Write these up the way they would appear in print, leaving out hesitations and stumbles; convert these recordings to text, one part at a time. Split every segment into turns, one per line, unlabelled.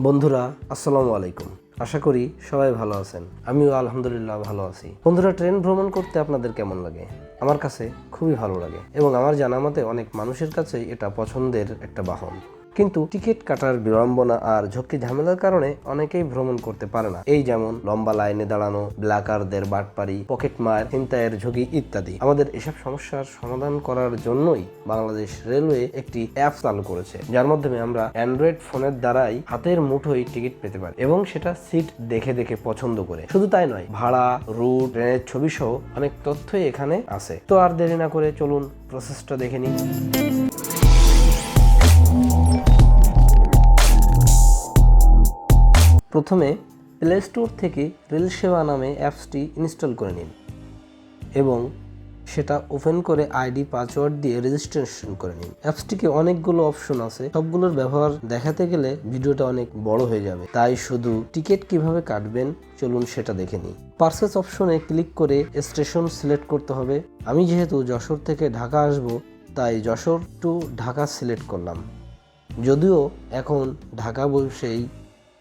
বন্ধুরা আসসালামু আলাইকুম। আশা করি সবাই ভালো আছেন। আমিও আলহামদুলিল্লাহ ভালো আছি। বন্ধুরা, ট্রেন ভ্রমণ করতে আপনাদের কেমন লাগে? আমার কাছে খুবই ভালো লাগে এবং আমার জানা মতে অনেক মানুষের কাছেই এটা পছন্দের একটা বাহন। কিন্তু টিকিট কাটার বিড়ম্বনা আর ঝক্কি ঝামেলার কারণে অনেকেই ভ্রমণ করতে পারে না। এই যেমন লম্বা লাইনে দাঁড়ানো, ব্ল্যাকারদের বাটপারি, পকেটমার, ছিনতাইয়ের ঝুঁকি ইত্যাদি। আমাদের এসব সমস্যার সমাধান করার জন্যই বাংলাদেশ রেলওয়ে একটি অ্যাপ চালু করেছে, যার মাধ্যমে আমরা অ্যান্ড্রয়েড ফোনের দ্বারাই হাতের মুঠোয় টিকিট পেতে পারি এবং সেটা সিট দেখে দেখে পছন্দ করে। শুধু তাই নয়, ভাড়া, রুট, ট্রেনের ছবি সহ অনেক তথ্যই এখানে আছে। তো আর দেরি না করে চলুন প্রসেসটা দেখে নিই। প্রথমে প্লে স্টোর থেকে রেলসেবা নামে অ্যাপসটি ইনস্টল করে নিন এবং সেটা ওপেন করে আইডি পাসওয়ার্ড দিয়ে রেজিস্ট্রেশন করে নিন। অ্যাপসটিকে অনেকগুলো অপশন আছে, সবগুলোর ব্যবহার দেখাতে গেলে ভিডিওটা অনেক বড় হয়ে যাবে, তাই শুধু টিকিট কিভাবে কাটবেন চলুন সেটা দেখে নিই। পারচেজ অপশনে ক্লিক করে স্টেশন সিলেক্ট করতে হবে। আমি যেহেতু যশোর থেকে ঢাকা আসব, তাই যশোর টু ঢাকা সিলেক্ট করলাম। যদিও এখন ঢাকা বসেই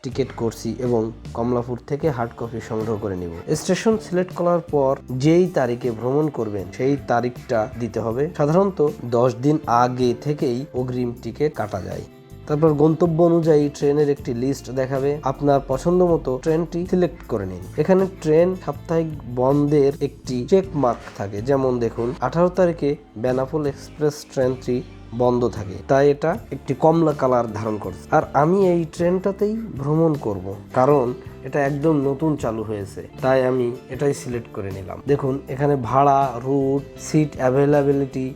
টিকিট করছি এবং কমলাপুর থেকে হার্ড কপি সংগ্রহ করে নিব। স্টেশন সিলেক্ট করার পর যেই তারিখে ভ্রমণ করবেন সেই তারিখটা দিতে হবে। সাধারণত 10 দিন আগে থেকেই অগ্রিম টিকিট কাটা যায়। তারপর গন্তব্য অনুযায়ী ট্রেনের একটি লিস্ট দেখাবে। আপনার পছন্দ মতো ট্রেনটি সিলেক্ট করে নিন। এখানে ট্রেন সাপ্তাহিক বন্ধের একটি চেক মার্ক থাকে, যেমন দেখুন 18 তারিখে বেনাপোল এক্সপ্রেস ট্রেনটি বন্ধ থাকে, তাই এটা একটি কমলা কালার ধারণ করছে। আর আমি এই ট্রেনটাতেই ভ্রমণ করব, কারণ এটা একদম নতুন চালু হয়েছে, তাই আমি এটাই সিলেক্ট করে নিলাম। দেখুন এখানে ভাড়া, রুট, সিট অ্যাভেলেবিলিটি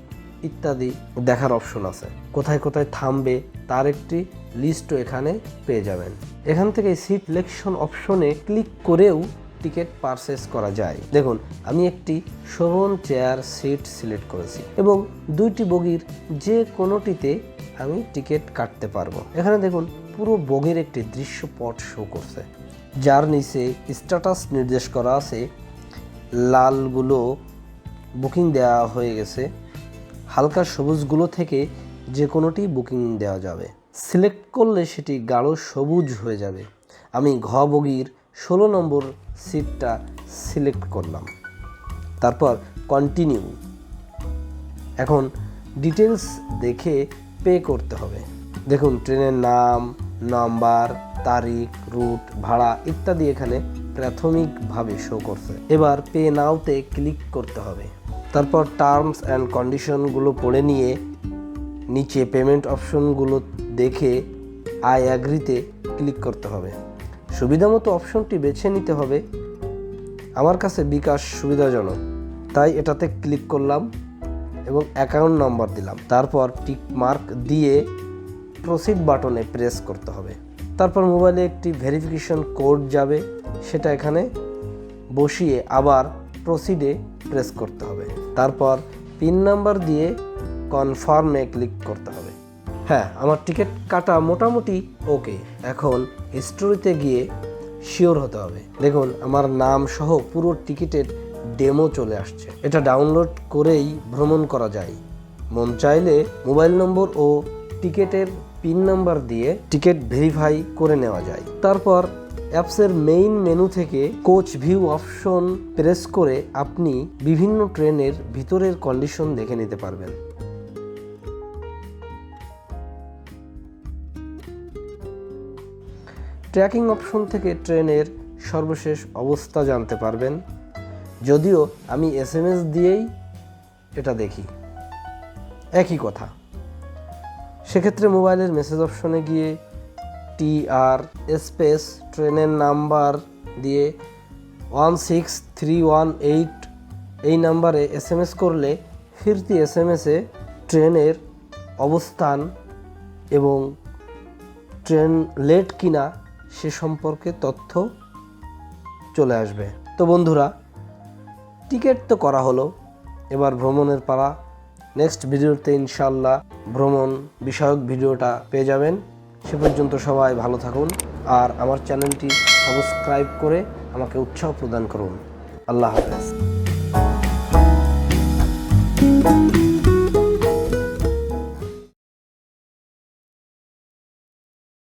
ইত্যাদি দেখার অপশন আছে। কোথায় কোথায় থামবে তার একটি লিস্টও এখানে পেয়ে যাবেন। এখান থেকে সিট সিলেকশন অপশনে ক্লিক করেও টিকিট পারচেজ করা যায়। দেখুন আমি একটি শোভন চেয়ার সিট সিলেক্ট করেছি এবং 2টি বগির যে কোনোটিতে আমি টিকিট কাটতে পারবো। এখানে দেখুন পুরো বগির একটি দৃশ্যপট শো করছে, যার নিচে স্ট্যাটাস নির্দেশ করা আছে। লালগুলো বুকিং দেওয়া হয়ে গেছে, হালকা সবুজগুলো থেকে যে কোনোটি বুকিং দেওয়া যাবে। সিলেক্ট করলে সেটি গাঢ় সবুজ হয়ে যাবে। আমি ঘ বগির 16 নম্বর সিটটা সিলেক্ট করলাম, তারপর কন্টিনিউ। এখন ডিটেলস দেখে পে করতে হবে। দেখুন ট্রেনের নাম, নাম্বার, তারিখ, রুট, ভাড়া ইত্যাদি এখানে প্রাথমিকভাবে শো করছে। এবার পে নাওতে ক্লিক করতে হবে। তারপর টার্মস অ্যান্ড কন্ডিশনগুলো পড়ে নিয়ে নিচে পেমেন্ট অপশনগুলো দেখে আই অ্যাগ্রিতে ক্লিক করতে হবে। সুবিধামতো অপশনটি বেছে নিতে হবে। আমার কাছে বিকাশ সুবিধাজনক, তাই এটাতে ক্লিক করলাম এবং অ্যাকাউন্ট নাম্বার দিলাম। তারপর টিক মার্ক দিয়ে প্রসিড বাটনে প্রেস করতে হবে। তারপর মোবাইলে একটি ভেরিফিকেশন কোড যাবে, সেটা এখানে বসিয়ে আবার প্রসিডে প্রেস করতে হবে। তারপর পিন নাম্বার দিয়ে কনফার্মে ক্লিক করতে হবে। হ্যাঁ, আমার টিকিট কাটা মোটামুটি ওকে। এখন হিস্টোরিতে গিয়ে শিওর হতে হবে। দেখুন আমার নাম সহ পুরো টিকিটের ডেমো চলে আসছে। এটা ডাউনলোড করেই ভ্রমণ করা যায়। মন চাইলে মোবাইল নম্বর ও টিকিটের পিন নাম্বার দিয়ে টিকিট ভেরিফাই করে নেওয়া যায়। তারপর অ্যাপসের মেইন মেনু থেকে কোচ ভিউ অপশন প্রেস করে আপনি বিভিন্ন ট্রেনের ভিতরের কন্ডিশন দেখে নিতে পারবেন। ট্র্যাকিং অপশন থেকে ট্রেনের সর্বশেষ অবস্থা জানতে পারবেন। যদিও আমি SMS দিয়েই এটা দেখি, একই কথা। সেক্ষেত্রে মোবাইলের মেসেজ অপশনে গিয়ে TR স্পেস ট্রেনের নাম্বার দিয়ে 16318 এই নাম্বারে SMS করলে ফিরতি SMS-এ ট্রেনের অবস্থান এবং ট্রেন লেট কিনা সে সম্পর্কে তথ্য চলে আসবে। তো বন্ধুরা, টিকিট তো করা হলো, এবার ভ্রমণের পালা। নেক্সট ভিডিওতে ইনশাল্লাহ ভ্রমণ বিষয়ক ভিডিওটা পেয়ে যাবেন। সে পর্যন্ত সবাই ভালো থাকুন আর আমার চ্যানেলটি সাবস্ক্রাইব করে আমাকে উৎসাহ প্রদান করুন। আল্লাহ হাফেজ।